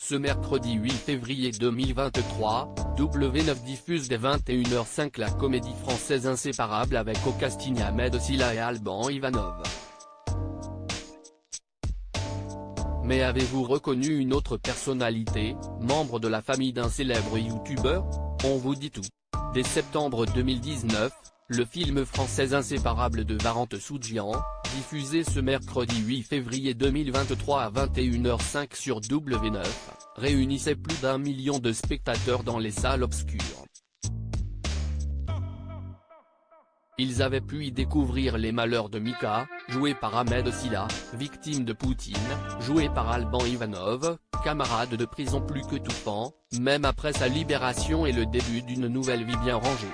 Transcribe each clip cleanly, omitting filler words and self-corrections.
Ce mercredi 8 février 2023, W9 diffuse dès 21h05 la comédie française Inséparable avec au casting Ahmed Silla et Alban Ivanov. Mais avez-vous reconnu une autre personnalité, membre de la famille d'un célèbre youtubeur? On vous dit tout. Dès septembre 2019, le film français Inséparable de Varant Soudzian, diffusé ce mercredi 8 février 2023 à 21h05 sur W9, réunissait plus d'1 million de spectateurs dans les salles obscures. Ils avaient pu y découvrir les malheurs de Mika, joué par Ahmed Silla, victime de Poutine, joué par Alban Ivanov, camarade de prison plus que touffant, même après sa libération et le début d'une nouvelle vie bien rangée.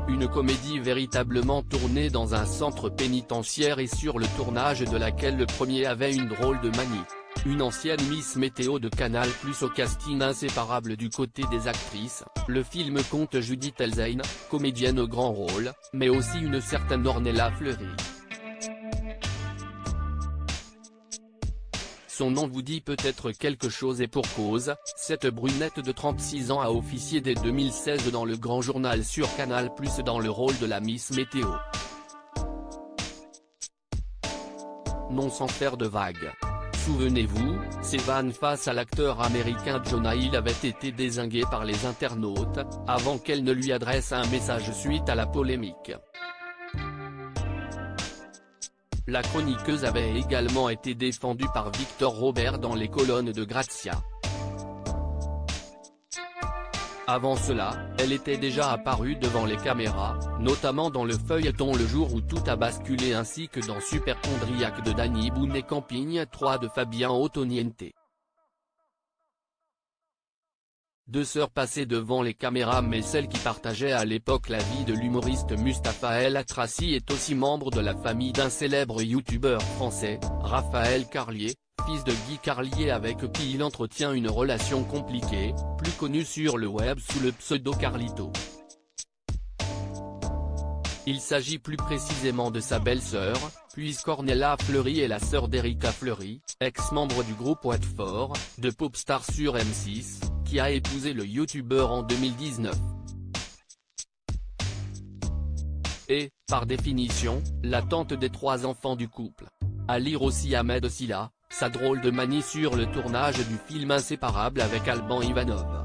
Une comédie véritablement tournée dans un centre pénitentiaire et sur le tournage de laquelle le premier avait une drôle de manie. Une ancienne Miss Météo de Canal+ au casting inséparable du côté des actrices, le film compte Judith Elzein, comédienne au grand rôle, mais aussi une certaine Ornella Fleury. Son nom vous dit peut-être quelque chose et pour cause, cette brunette de 36 ans a officié dès 2016 dans le grand journal sur Canal+ dans le rôle de la Miss Météo. Non sans faire de vagues. Souvenez-vous, ses vannes face à l'acteur américain Jonah Hill avaient été dézinguées par les internautes, avant qu'elle ne lui adresse un message suite à la polémique. La chroniqueuse avait également été défendue par Victor Robert dans les colonnes de Grazia. Avant cela, elle était déjà apparue devant les caméras, notamment dans le feuilleton Le Jour où tout a basculé ainsi que dans Superchondriac de Danny Boone et Camping 3 de Fabien Ottoniente. Deux sœurs passées devant les caméras mais celle qui partageait à l'époque la vie de l'humoriste Mustapha El Atrassi est aussi membre de la famille d'un célèbre youtubeur français, Raphaël Carlier, fils de Guy Carlier avec qui il entretient une relation compliquée, plus connu sur le web sous le pseudo Carlito. Il s'agit plus précisément de sa belle-sœur, puisqu'Ornella Fleury est la sœur d'Erika Fleury, ex-membre du groupe Watford, de Popstar sur M6, qui a épousé le youtubeur en 2019. Et, par définition, la tante des 3 enfants du couple. À lire aussi Ahmed Silla, sa drôle de manie sur le tournage du film Inséparable avec Alban Ivanov.